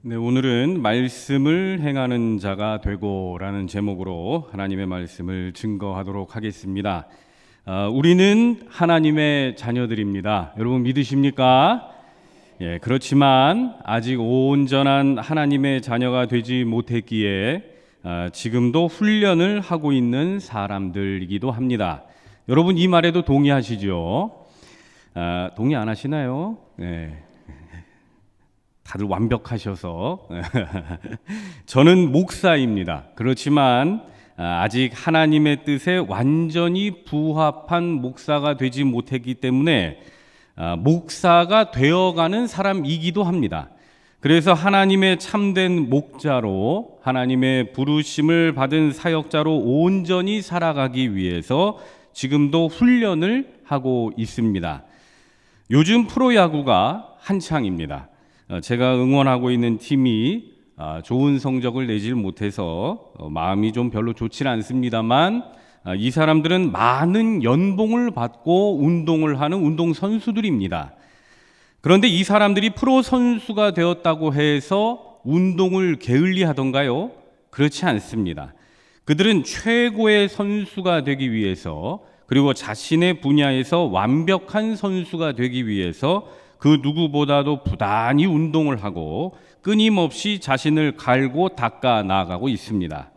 네, 오늘은 말씀을 행하는 자가 되고라는 제목으로 하나님의 말씀을 증거하도록 하겠습니다. 우리는 하나님의 자녀들입니다. 여러분 믿으십니까? 예, 그렇지만 아직 온전한 하나님의 자녀가 되지 못했기에 지금도 훈련을 하고 있는 사람들이기도 합니다. 여러분 이 말에도 동의하시죠? 동의 안 하시나요? 네. 다들 완벽하셔서 저는 목사입니다. 그렇지만 아직 하나님의 뜻에 완전히 부합한 목사가 되지 못했기 때문에 목사가 되어가는 사람이기도 합니다. 그래서 하나님의 참된 목자로 하나님의 부르심을 받은 사역자로 온전히 살아가기 위해서 지금도 훈련을 하고 있습니다. 요즘 프로야구가 한창입니다. 제가 응원하고 있는 팀이 좋은 성적을 내질 못해서 마음이 좀 별로 좋지 않습니다만 이 사람들은 많은 연봉을 받고 운동을 하는 운동선수들입니다. 그런데 이 사람들이 프로 선수가 되었다고 해서 운동을 게을리하던가요? 그렇지 않습니다. 그들은 최고의 선수가 되기 위해서 그리고 자신의 분야에서 완벽한 선수가 되기 위해서 그 누구보다도 부단히 운동을 하고 끊임없이 자신을 갈고 닦아 나가고 있습니다.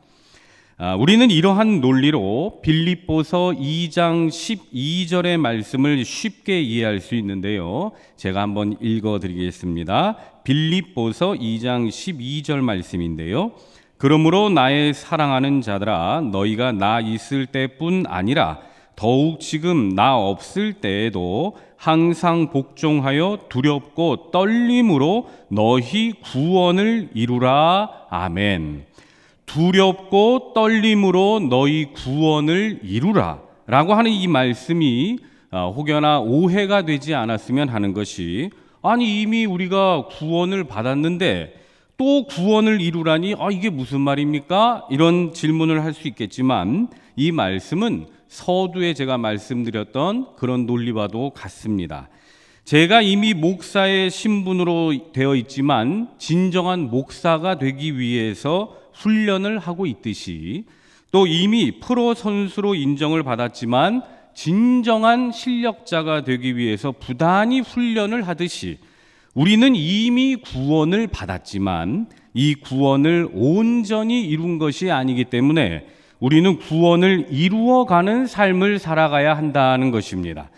우리는 이러한 논리로 빌립보서 2장 12절의 말씀을 쉽게 이해할 수 있는데요. 제가 한번 읽어드리겠습니다. 빌립보서 2장 12절 말씀인데요. 그러므로 나의 사랑하는 자들아 너희가 나 있을 때뿐 아니라 더욱 지금 나 없을 때에도 항상 복종하여 두렵고 떨림으로 너희 구원을 이루라. 아멘. 두렵고 떨림으로 너희 구원을 이루라 라고 하는 이 말씀이 혹여나 오해가 되지 않았으면 하는 것이, 아니 이미 우리가 구원을 받았는데 또 구원을 이루라니 이게 무슨 말입니까? 이런 질문을 할 수 있겠지만 이 말씀은 서두에 제가 말씀드렸던 그런 논리와도 같습니다. 제가 이미 목사의 신분으로 되어 있지만 진정한 목사가 되기 위해서 훈련을 하고 있듯이, 또 이미 프로 선수로 인정을 받았지만 진정한 실력자가 되기 위해서 부단히 훈련을 하듯이 우리는 이미 구원을 받았지만 이 구원을 온전히 이룬 것이 아니기 때문에 우리는 구원을 이루어가는 삶을 살아가야 한다는 것입니다.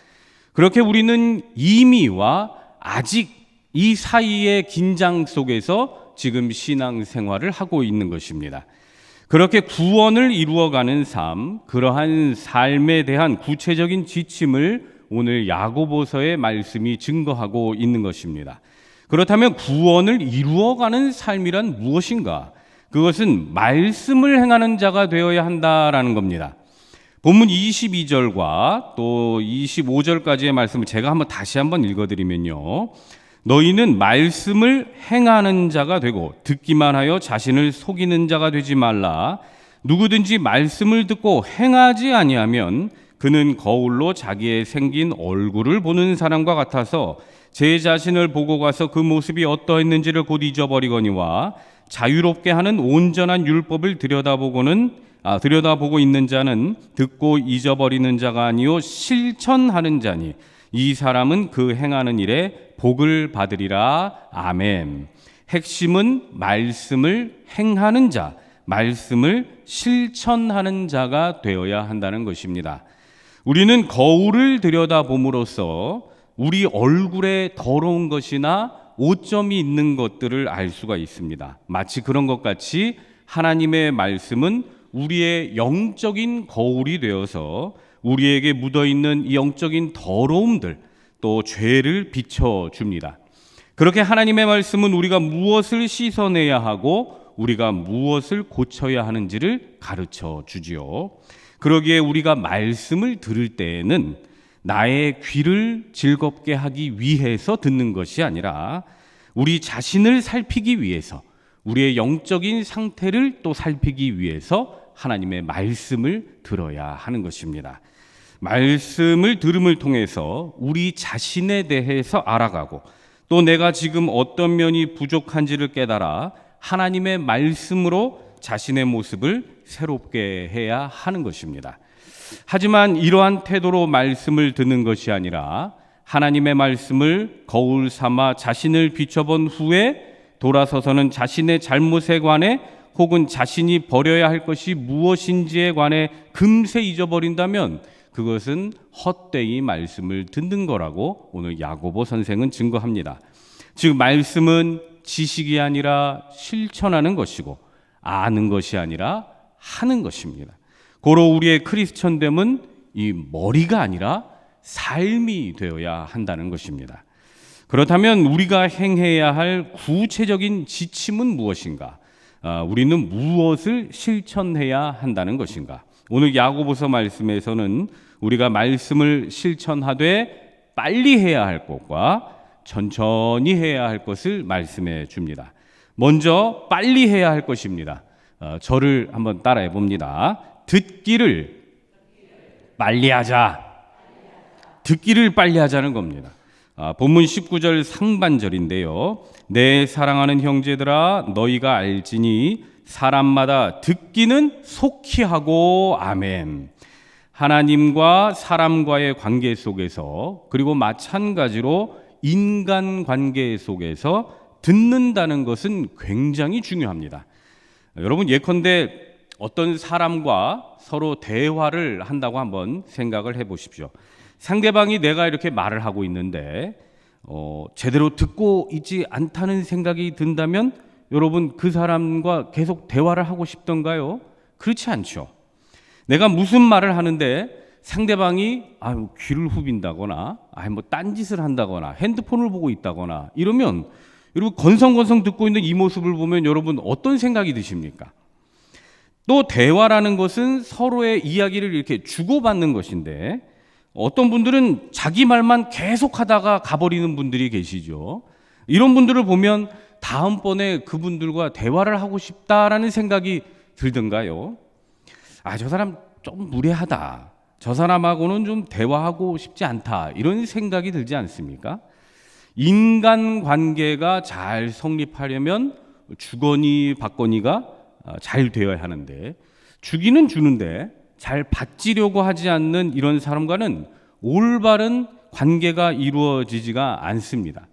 그렇게 우리는 이미와 아직 이 사이의 긴장 속에서 지금 신앙생활을 하고 있는 것입니다. 그렇게 구원을 이루어가는 삶, 그러한 삶에 대한 구체적인 지침을 오늘 야고보서의 말씀이 증거하고 있는 것입니다. 그렇다면 구원을 이루어가는 삶이란 무엇인가? 그것은 말씀을 행하는 자가 되어야 한다라는 겁니다. 본문 22절과 또 25절까지의 말씀을 제가 다시 한번 읽어드리면요. 너희는 말씀을 행하는 자가 되고 듣기만 하여 자신을 속이는 자가 되지 말라. 누구든지 말씀을 듣고 행하지 아니하면 그는 거울로 자기의 생긴 얼굴을 보는 사람과 같아서 제 자신을 보고 가서 그 모습이 어떠했는지를 곧 잊어버리거니와 자유롭게 하는 온전한 율법을 들여다보고 있는 자는 듣고 잊어버리는 자가 아니요 실천하는 자니 이 사람은 그 행하는 일에 복을 받으리라. 아멘. 핵심은 말씀을 행하는 자, 말씀을 실천하는 자가 되어야 한다는 것입니다. 우리는 거울을 들여다봄으로써 우리 얼굴에 더러운 것이나 오점이 있는 것들을 알 수가 있습니다. 마치 그런 것 같이 하나님의 말씀은 우리의 영적인 거울이 되어서 우리에게 묻어있는 이 영적인 더러움들, 또 죄를 비춰줍니다. 그렇게 하나님의 말씀은 우리가 무엇을 씻어내야 하고 우리가 무엇을 고쳐야 하는지를 가르쳐 주지요. 그러기에 우리가 말씀을 들을 때에는 나의 귀를 즐겁게 하기 위해서 듣는 것이 아니라 우리 자신을 살피기 위해서, 우리의 영적인 상태를 또 살피기 위해서 하나님의 말씀을 들어야 하는 것입니다. 말씀을 들음을 통해서 우리 자신에 대해서 알아가고 또 내가 지금 어떤 면이 부족한지를 깨달아 하나님의 말씀으로 자신의 모습을 새롭게 해야 하는 것입니다. 하지만 이러한 태도로 말씀을 듣는 것이 아니라 하나님의 말씀을 거울 삼아 자신을 비춰본 후에 돌아서서는 자신의 잘못에 관해 혹은 자신이 버려야 할 것이 무엇인지에 관해 금세 잊어버린다면 그것은 헛되이 말씀을 듣는 거라고 오늘 야고보 선생은 증거합니다. 즉 말씀은 지식이 아니라 실천하는 것이고 아는 것이 아니라 하는 것입니다. 고로 우리의 크리스천됨은 이 머리가 아니라 삶이 되어야 한다는 것입니다. 그렇다면 우리가 행해야 할 구체적인 지침은 무엇인가? 우리는 무엇을 실천해야 한다는 것인가? 오늘 야고보서 말씀에서는 우리가 말씀을 실천하되 빨리 해야 할 것과 천천히 해야 할 것을 말씀해 줍니다. 먼저 빨리 해야 할 것입니다. 저를 한번 따라해 봅니다. 듣기를 빨리 하자. 듣기를 빨리 하자는 겁니다. 본문 19절 상반절인데요. 내 사랑하는 형제들아 너희가 알지니 사람마다 듣기는 속히 하고 아멘. 하나님과 사람과의 관계 속에서 그리고 마찬가지로 인간 관계 속에서 듣는다는 것은 굉장히 중요합니다. 여러분 예컨대 어떤 사람과 서로 대화를 한다고 한번 생각을 해보십시오. 상대방이 내가 이렇게 말을 하고 있는데 제대로 듣고 있지 않다는 생각이 든다면 여러분 그 사람과 계속 대화를 하고 싶던가요? 그렇지 않죠. 내가 무슨 말을 하는데 상대방이 귀를 후빈다거나 뭐 딴짓을 한다거나 핸드폰을 보고 있다거나 이러면 여러분 건성건성 듣고 있는 이 모습을 보면 여러분 어떤 생각이 드십니까? 또 대화라는 것은 서로의 이야기를 이렇게 주고받는 것인데 어떤 분들은 자기 말만 계속 하다가 가버리는 분들이 계시죠. 이런 분들을 보면 다음번에 그분들과 대화를 하고 싶다라는 생각이 들던가요? 저 사람 좀 무례하다. 저 사람하고는 좀 대화하고 싶지 않다. 이런 생각이 들지 않습니까? 인간관계가 잘 성립하려면 주거니 받거니가 잘 되어야 하는데 주기는 주는데 잘 받지려고 하지 않는 이런 사람과는 올바른 관계가 이루어지지가 않습니다.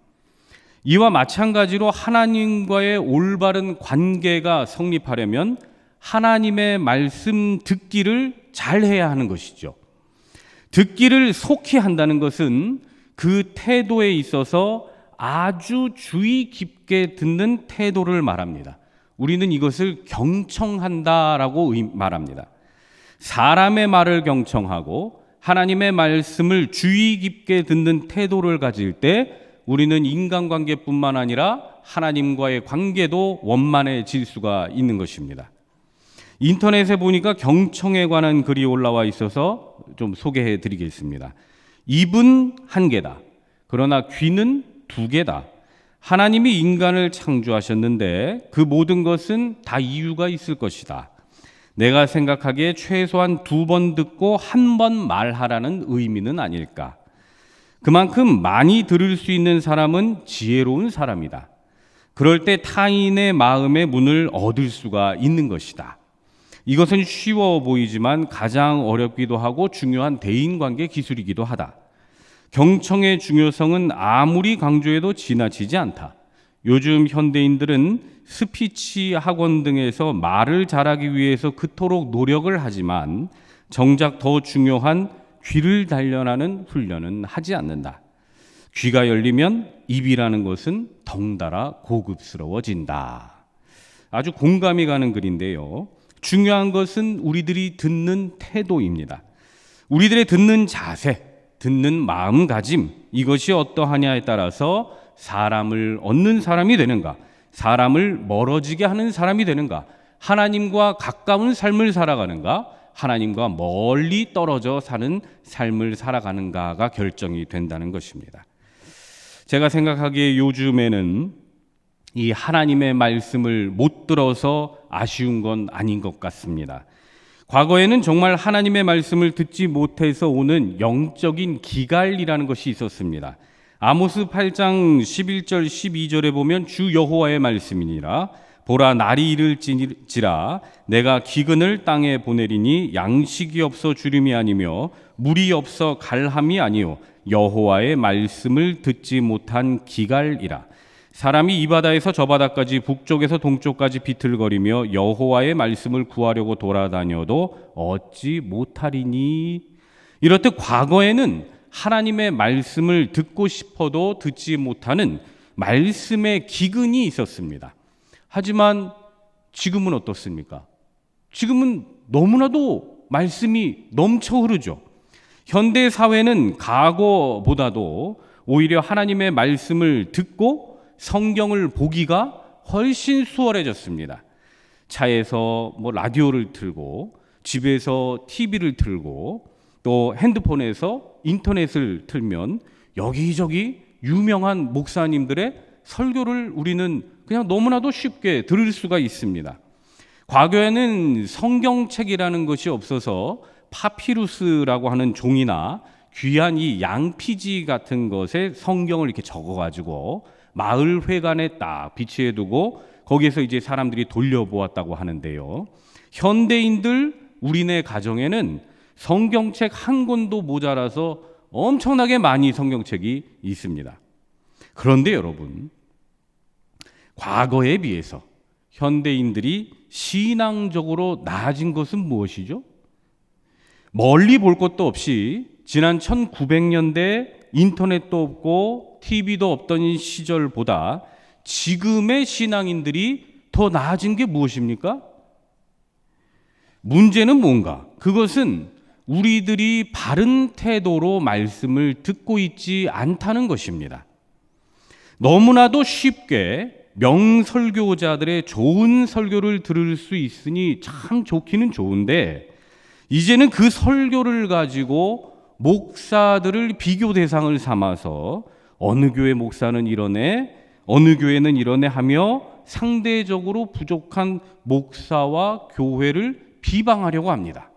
이와 마찬가지로 하나님과의 올바른 관계가 성립하려면 하나님의 말씀 듣기를 잘 해야 하는 것이죠. 듣기를 속히 한다는 것은 그 태도에 있어서 아주 주의 깊게 듣는 태도를 말합니다. 우리는 이것을 경청한다라고 말합니다. 사람의 말을 경청하고 하나님의 말씀을 주의 깊게 듣는 태도를 가질 때 우리는 인간관계뿐만 아니라 하나님과의 관계도 원만해질 수가 있는 것입니다. 인터넷에 보니까 경청에 관한 글이 올라와 있어서 좀 소개해 드리겠습니다. 입은 한 개다. 그러나 귀는 두 개다. 하나님이 인간을 창조하셨는데 그 모든 것은 다 이유가 있을 것이다. 내가 생각하기에 최소한 2번 듣고 1번 말하라는 의미는 아닐까. 그만큼 많이 들을 수 있는 사람은 지혜로운 사람이다. 그럴 때 타인의 마음의 문을 얻을 수가 있는 것이다. 이것은 쉬워 보이지만 가장 어렵기도 하고 중요한 대인관계 기술이기도 하다. 경청의 중요성은 아무리 강조해도 지나치지 않다. 요즘 현대인들은 스피치 학원 등에서 말을 잘하기 위해서 그토록 노력을 하지만 정작 더 중요한 귀를 단련하는 훈련은 하지 않는다. 귀가 열리면 입이라는 것은 덩달아 고급스러워진다. 아주 공감이 가는 글인데요. 중요한 것은 우리들이 듣는 태도입니다. 우리들의 듣는 자세, 듣는 마음가짐, 이것이 어떠하냐에 따라서 사람을 얻는 사람이 되는가, 사람을 멀어지게 하는 사람이 되는가, 하나님과 가까운 삶을 살아가는가, 하나님과 멀리 떨어져 사는 삶을 살아가는가가 결정이 된다는 것입니다. 제가 생각하기에 요즘에는 이 하나님의 말씀을 못 들어서 아쉬운 건 아닌 것 같습니다. 과거에는 정말 하나님의 말씀을 듣지 못해서 오는 영적인 기갈이라는 것이 있었습니다. 아모스 8장 11절 12절에 보면 주 여호와의 말씀이니라. 보라, 날이 이를지라 내가 기근을 땅에 보내리니 양식이 없어 주림이 아니며 물이 없어 갈함이 아니요 여호와의 말씀을 듣지 못한 기갈이라. 사람이 이 바다에서 저 바다까지 북쪽에서 동쪽까지 비틀거리며 여호와의 말씀을 구하려고 돌아다녀도 얻지 못하리니. 이렇듯 과거에는 하나님의 말씀을 듣고 싶어도 듣지 못하는 말씀의 기근이 있었습니다. 하지만 지금은 어떻습니까? 지금은 너무나도 말씀이 넘쳐 흐르죠. 현대 사회는 과거보다도 오히려 하나님의 말씀을 듣고 성경을 보기가 훨씬 수월해졌습니다. 차에서 라디오를 틀고, 집에서 TV를 틀고, 또 핸드폰에서 인터넷을 틀면 여기저기 유명한 목사님들의 설교를 우리는 그냥 너무나도 쉽게 들을 수가 있습니다. 과거에는 성경책이라는 것이 없어서 파피루스라고 하는 종이나 귀한 이 양피지 같은 것에 성경을 이렇게 적어가지고 마을 회관에 딱 비치해 두고 거기에서 이제 사람들이 돌려보았다고 하는데요. 현대인들 우리네 가정에는 성경책 한 권도 모자라서 엄청나게 많이 성경책이 있습니다. 그런데 여러분, 과거에 비해서 현대인들이 신앙적으로 나아진 것은 무엇이죠? 멀리 볼 것도 없이 지난 1900년대 인터넷도 없고 TV도 없던 시절보다 지금의 신앙인들이 더 나아진 게 무엇입니까? 문제는 뭔가? 그것은 우리들이 바른 태도로 말씀을 듣고 있지 않다는 것입니다. 너무나도 쉽게 명설교자들의 좋은 설교를 들을 수 있으니 참 좋기는 좋은데, 이제는 그 설교를 가지고 목사들을 비교 대상을 삼아서 어느 교회 목사는 이러네, 어느 교회는 이러네 하며 상대적으로 부족한 목사와 교회를 비방하려고 합니다.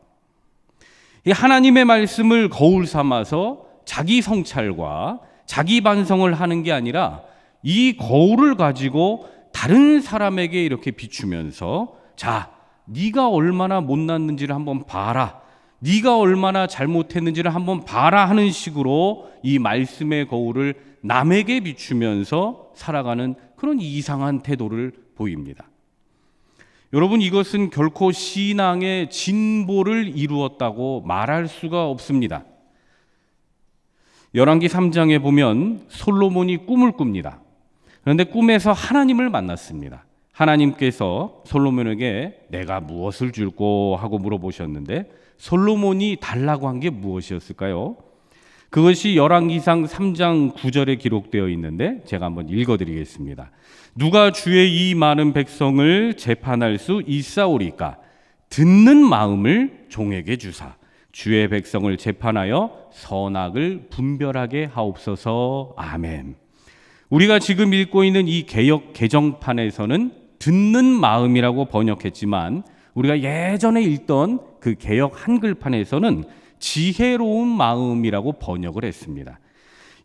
이 하나님의 말씀을 거울 삼아서 자기 성찰과 자기 반성을 하는 게 아니라 이 거울을 가지고 다른 사람에게 이렇게 비추면서, 자, 네가 얼마나 못났는지를 한번 봐라, 네가 얼마나 잘못했는지를 한번 봐라 하는 식으로 이 말씀의 거울을 남에게 비추면서 살아가는 그런 이상한 태도를 보입니다. 여러분, 이것은 결코 신앙의 진보를 이루었다고 말할 수가 없습니다. 열왕기 3장에 보면 솔로몬이 꿈을 꿉니다. 그런데 꿈에서 하나님을 만났습니다. 하나님께서 솔로몬에게 내가 무엇을 줄꼬 하고 물어보셨는데 솔로몬이 달라고 한 게 무엇이었을까요? 그것이 열왕기상 3장 9절에 기록되어 있는데 제가 한번 읽어드리겠습니다. 누가 주의 이 많은 백성을 재판할 수 있사오리까? 듣는 마음을 종에게 주사 주의 백성을 재판하여 선악을 분별하게 하옵소서. 아멘. 우리가 지금 읽고 있는 이 개역 개정판에서는 듣는 마음이라고 번역했지만 우리가 예전에 읽던 그 개역 한글판에서는 지혜로운 마음이라고 번역을 했습니다.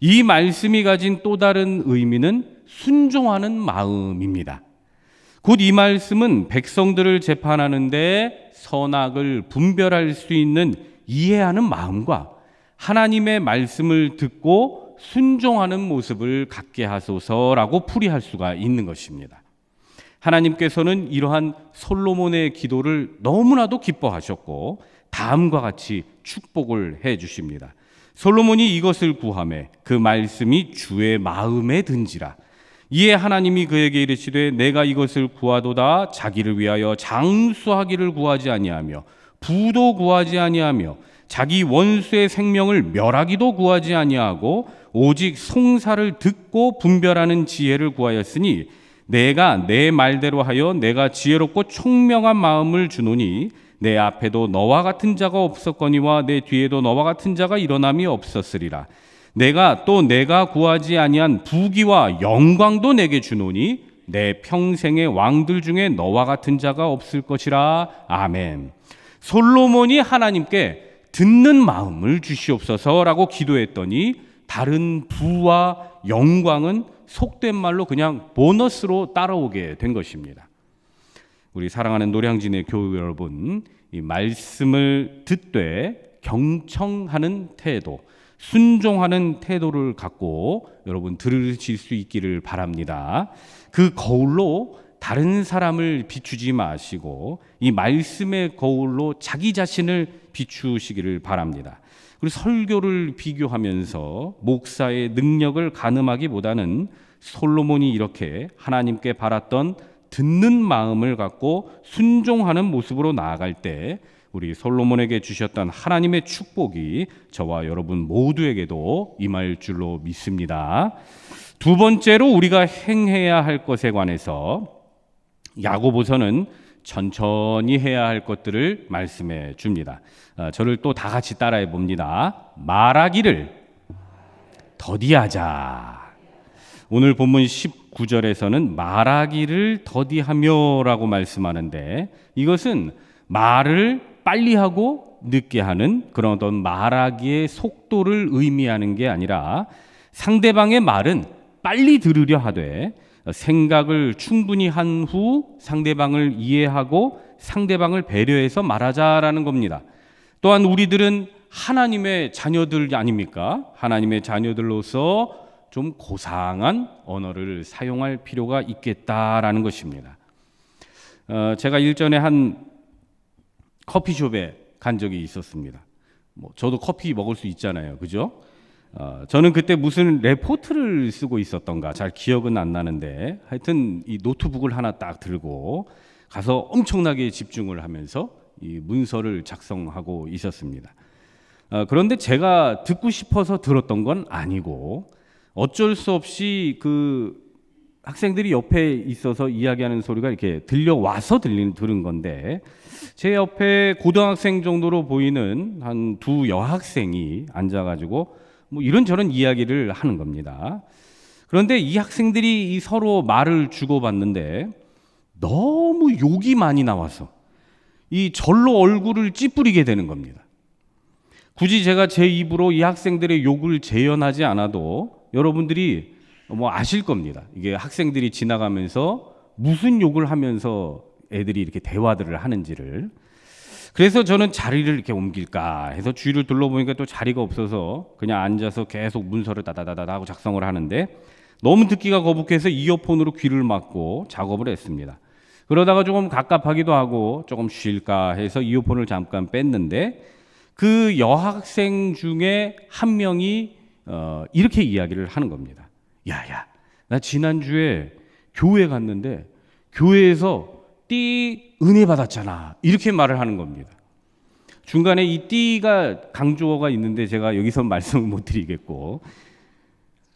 이 말씀이 가진 또 다른 의미는 순종하는 마음입니다. 곧 이 말씀은 백성들을 재판하는데 선악을 분별할 수 있는 이해하는 마음과 하나님의 말씀을 듣고 순종하는 모습을 갖게 하소서라고 풀이할 수가 있는 것입니다. 하나님께서는 이러한 솔로몬의 기도를 너무나도 기뻐하셨고 다음과 같이 축복을 해 주십니다. 솔로몬이 이것을 구하매 그 말씀이 주의 마음에 든지라. 이에 하나님이 그에게 이르시되 내가 이것을 구하도다 자기를 위하여 장수하기를 구하지 아니하며 부도 구하지 아니하며 자기 원수의 생명을 멸하기도 구하지 아니하고 오직 송사를 듣고 분별하는 지혜를 구하였으니 내가 내 말대로 하여 내가 지혜롭고 총명한 마음을 주노니 내 앞에도 너와 같은 자가 없었거니와 내 뒤에도 너와 같은 자가 일어남이 없었으리라. 내가 구하지 아니한 부귀와 영광도 내게 주노니 내 평생의 왕들 중에 너와 같은 자가 없을 것이라. 아멘. 솔로몬이 하나님께 듣는 마음을 주시옵소서라고 기도했더니 다른 부와 영광은 속된 말로 그냥 보너스로 따라오게 된 것입니다. 우리 사랑하는 노량진의 교회 여러분, 이 말씀을 듣되 경청하는 태도, 순종하는 태도를 갖고 여러분 들으실 수 있기를 바랍니다. 그 거울로 다른 사람을 비추지 마시고 이 말씀의 거울로 자기 자신을 비추시기를 바랍니다. 그리고 설교를 비교하면서 목사의 능력을 가늠하기보다는 솔로몬이 이렇게 하나님께 바랐던 듣는 마음을 갖고 순종하는 모습으로 나아갈 때 우리 솔로몬에게 주셨던 하나님의 축복이 저와 여러분 모두에게도 임할 줄로 믿습니다. 두 번째로 우리가 행해야 할 것에 관해서 야고보서는 천천히 해야 할 것들을 말씀해 줍니다. 저를 또 다 같이 따라해 봅니다. 말하기를 더디하자. 오늘 본문 19절에서는 말하기를 더디하며라고 말씀하는데 이것은 말을 빨리 하고 늦게 하는 그런 어떤 말하기의 속도를 의미하는 게 아니라 상대방의 말은 빨리 들으려 하되 생각을 충분히 한 후 상대방을 이해하고 상대방을 배려해서 말하자라는 겁니다. 또한 우리들은 하나님의 자녀들 아닙니까? 하나님의 자녀들로서 좀 고상한 언어를 사용할 필요가 있겠다라는 것입니다. 제가 일전에 한 커피숍에 간 적이 있었습니다. 저도 커피 먹을 수 있잖아요, 그죠? 저는 그때 무슨 레포트를 쓰고 있었던가 잘 기억은 안 나는데 하여튼 이 노트북을 하나 딱 들고 가서 엄청나게 집중을 하면서 이 문서를 작성하고 있었습니다. 그런데 제가 듣고 싶어서 들었던 건 아니고 어쩔 수 없이 그 학생들이 옆에 있어서 이야기하는 소리가 이렇게 들려와서 들은 건데 제 옆에 고등학생 정도로 보이는 한 두 여학생이 앉아가지고 뭐 이런저런 이야기를 하는 겁니다. 그런데 이 학생들이 서로 말을 주고받는데 너무 욕이 많이 나와서 이 절로 얼굴을 찌푸리게 되는 겁니다. 굳이 제가 제 입으로 이 학생들의 욕을 재현하지 않아도 여러분들이 뭐 아실 겁니다. 이게 학생들이 지나가면서 무슨 욕을 하면서 애들이 이렇게 대화들을 하는지를. 그래서 저는 자리를 이렇게 옮길까 해서 주위를 둘러보니까 또 자리가 없어서 그냥 앉아서 계속 문서를 다다다다 하고 작성을 하는데 너무 듣기가 거북해서 이어폰으로 귀를 막고 작업을 했습니다. 그러다가 조금 갑갑하기도 하고 조금 쉴까 해서 이어폰을 잠깐 뺐는데 그 여학생 중에 한 명이 이렇게 이야기를 하는 겁니다. 야야, 나 지난주에 교회 갔는데 교회에서 은혜 받았잖아. 이렇게 말을 하는 겁니다. 중간에 이 띠가 강조어가 있는데 제가 여기서 말씀을 못 드리겠고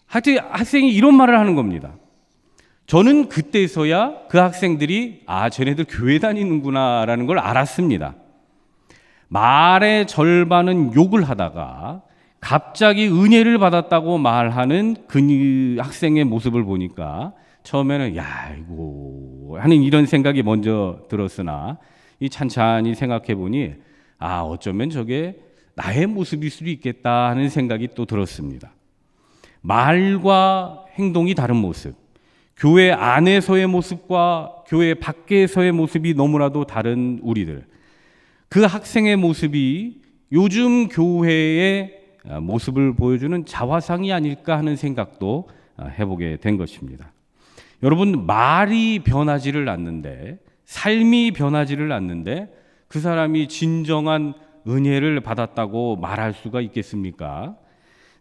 하여튼 학생이 이런 말을 하는 겁니다. 저는 그때서야 그 학생들이 쟤네들 교회 다니는구나 라는 걸 알았습니다. 말의 절반은 욕을 하다가 갑자기 은혜를 받았다고 말하는 그 학생의 모습을 보니까 처음에는 야 이거 하는 이런 생각이 먼저 들었으나 이 찬찬히 생각해 보니 어쩌면 저게 나의 모습일 수도 있겠다 하는 생각이 또 들었습니다. 말과 행동이 다른 모습, 교회 안에서의 모습과 교회 밖에서의 모습이 너무나도 다른 우리들, 그 학생의 모습이 요즘 교회의 모습을 보여주는 자화상이 아닐까 하는 생각도 해보게 된 것입니다. 여러분, 말이 변하지를 않는데, 삶이 변하지를 않는데 그 사람이 진정한 은혜를 받았다고 말할 수가 있겠습니까?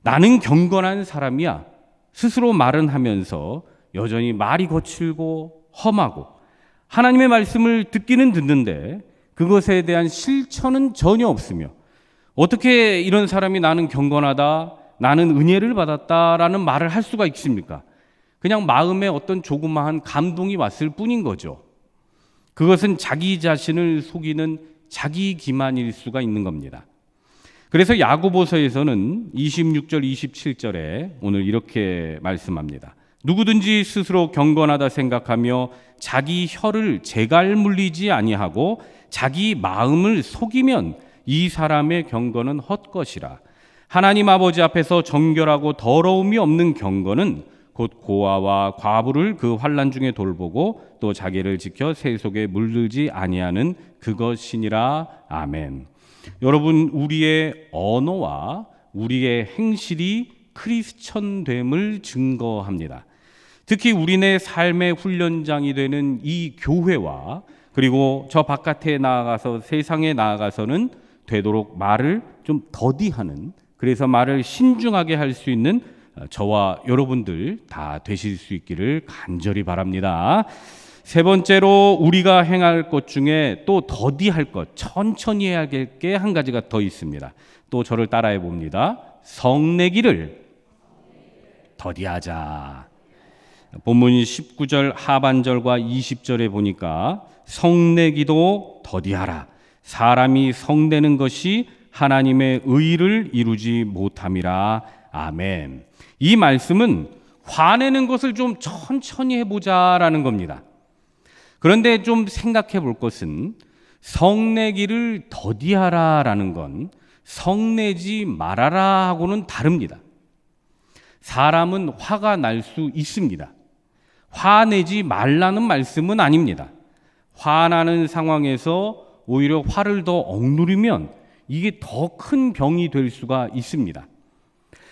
나는 경건한 사람이야 스스로 말은 하면서 여전히 말이 거칠고 험하고 하나님의 말씀을 듣기는 듣는데 그것에 대한 실천은 전혀 없으며 어떻게 이런 사람이 나는 경건하다, 나는 은혜를 받았다라는 말을 할 수가 있습니까? 그냥 마음에 어떤 조그마한 감동이 왔을 뿐인 거죠. 그것은 자기 자신을 속이는 자기 기만일 수가 있는 겁니다. 그래서 야고보서에서는 26절 27절에 오늘 이렇게 말씀합니다. 누구든지 스스로 경건하다 생각하며 자기 혀를 재갈 물리지 아니하고 자기 마음을 속이면 이 사람의 경건은 헛것이라. 하나님 아버지 앞에서 정결하고 더러움이 없는 경건은 곧 고아와 과부를 그 환난 중에 돌보고 또 자기를 지켜 새 속에 물들지 아니하는 그것이니라. 아멘. 여러분, 우리의 언어와 우리의 행실이 크리스천됨을 증거합니다. 특히 우리네 삶의 훈련장이 되는 이 교회와 그리고 저 바깥에 나아가서 세상에 나아가서는 되도록 말을 좀 더디하는, 그래서 말을 신중하게 할 수 있는 저와 여러분들 다 되실 수 있기를 간절히 바랍니다. 세 번째로 우리가 행할 것 중에 또 더디할 것, 천천히 해야 할 게 한 가지가 더 있습니다. 또 저를 따라해 봅니다. 성내기를 더디하자. 본문 19절 하반절과 20절에 보니까 성내기도 더디하라. 사람이 성내는 것이 하나님의 의를 이루지 못함이라. 아멘. 이 말씀은 화내는 것을 좀 천천히 해보자라는 겁니다. 그런데 좀 생각해 볼 것은 성내기를 더디하라라는 건 성내지 말아라 하고는 다릅니다. 사람은 화가 날 수 있습니다. 화내지 말라는 말씀은 아닙니다. 화나는 상황에서 오히려 화를 더 억누르면 이게 더 큰 병이 될 수가 있습니다.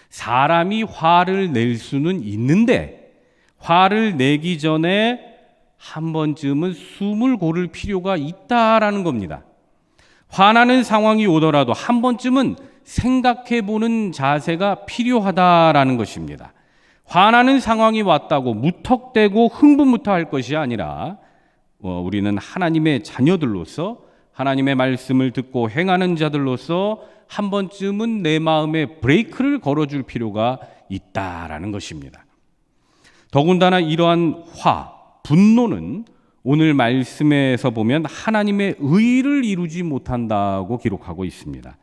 사람이 화를 낼 수는 있는데 화를 내기 전에 한 번쯤은 숨을 고를 필요가 있다라는 겁니다. 화나는 상황이 오더라도 한 번쯤은 생각해 보는 자세가 필요하다라는 것입니다. 화나는 상황이 왔다고 무턱대고 흥분무터할 것이 아니라 우리는 하나님의 자녀들로서 하나님의 말씀을 듣고 행하는 자들로서 한 번쯤은 내 마음에 브레이크를 걸어줄 필요가 있다라는 것입니다. 더군다나 이러한 분노는 오늘 말씀에서 보면 하나님의 의를 이루지 못한다고 기록하고 있습니다.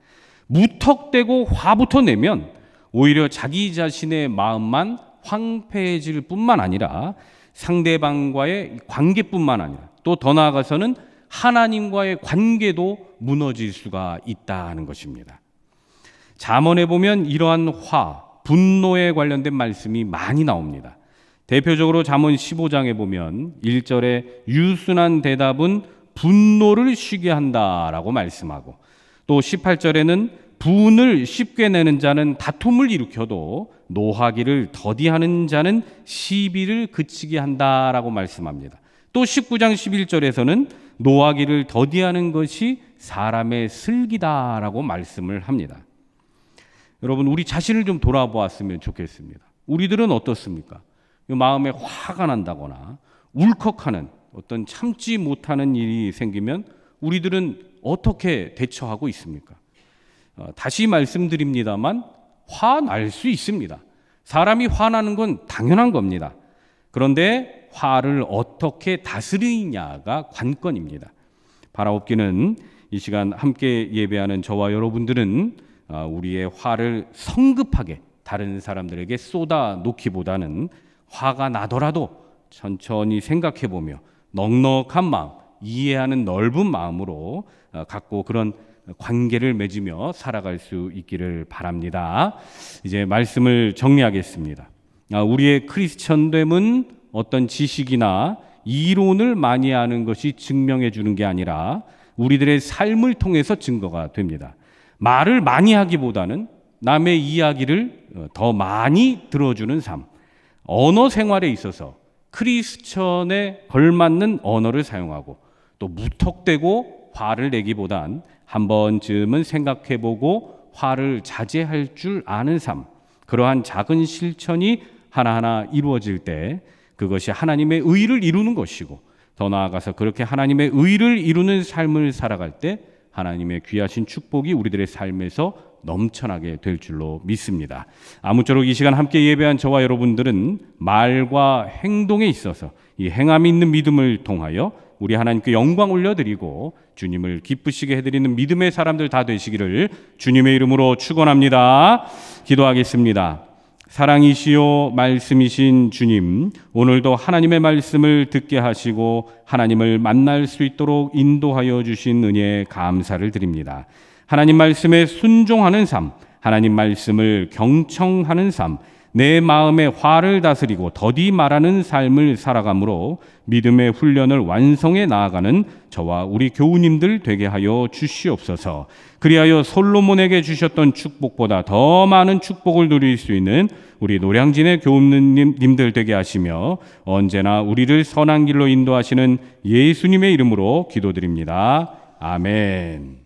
무턱대고 화부터 내면 오히려 자기 자신의 마음만 황폐해질 뿐만 아니라 상대방과의 관계뿐만 아니라 또 더 나아가서는 하나님과의 관계도 무너질 수가 있다는 것입니다. 잠언에 보면 이러한 분노에 관련된 말씀이 많이 나옵니다. 대표적으로 잠언 15장에 보면 1절에 유순한 대답은 분노를 쉬게 한다라고 말씀하고, 또 18절에는 분을 쉽게 내는 자는 다툼을 일으켜도 노하기를 더디하는 자는 시비를 그치게 한다라고 말씀합니다. 또 19장 11절에서는 노하기를 더디하는 것이 사람의 슬기다라고 말씀을 합니다. 여러분, 우리 자신을 좀 돌아보았으면 좋겠습니다. 우리들은 어떻습니까? 마음에 화가 난다거나 울컥하는 어떤 참지 못하는 일이 생기면 우리들은 어떻게 대처하고 있습니까? 다시 말씀드립니다만 화날 수 있습니다. 사람이 화나는 건 당연한 겁니다. 그런데 화를 어떻게 다스리냐가 관건입니다. 바라옵기는 이 시간 함께 예배하는 저와 여러분들은 우리의 화를 성급하게 다른 사람들에게 쏟아 놓기보다는 화가 나더라도 천천히 생각해보며 넉넉한 마음, 이해하는 넓은 마음으로 갖고 그런 관계를 맺으며 살아갈 수 있기를 바랍니다. 이제 말씀을 정리하겠습니다. 우리의 크리스천됨은 어떤 지식이나 이론을 많이 아는 것이 증명해 주는 게 아니라 우리들의 삶을 통해서 증거가 됩니다. 말을 많이 하기보다는 남의 이야기를 더 많이 들어주는 삶, 언어 생활에 있어서 크리스천에 걸맞는 언어를 사용하고 또 무턱대고 화를 내기보단 한 번쯤은 생각해보고 화를 자제할 줄 아는 삶, 그러한 작은 실천이 하나하나 이루어질 때 그것이 하나님의 의를 이루는 것이고, 더 나아가서 그렇게 하나님의 의를 이루는 삶을 살아갈 때 하나님의 귀하신 축복이 우리들의 삶에서 넘쳐나게 될 줄로 믿습니다. 아무쪼록 이 시간 함께 예배한 저와 여러분들은 말과 행동에 있어서 이 행함이 있는 믿음을 통하여 우리 하나님께 영광 올려드리고 주님을 기쁘시게 해드리는 믿음의 사람들 다 되시기를 주님의 이름으로 축원합니다. 기도하겠습니다. 사랑이시요 말씀이신 주님, 오늘도 하나님의 말씀을 듣게 하시고 하나님을 만날 수 있도록 인도하여 주신 은혜에 감사를 드립니다. 하나님 말씀에 순종하는 삶, 하나님 말씀을 경청하는 삶, 내 마음의 화를 다스리고 더디 말하는 삶을 살아감으로 믿음의 훈련을 완성해 나아가는 저와 우리 교우님들 되게 하여 주시옵소서. 그리하여 솔로몬에게 주셨던 축복보다 더 많은 축복을 누릴 수 있는 우리 노량진의 교우님들 되게 하시며 언제나 우리를 선한 길로 인도하시는 예수님의 이름으로 기도드립니다. 아멘.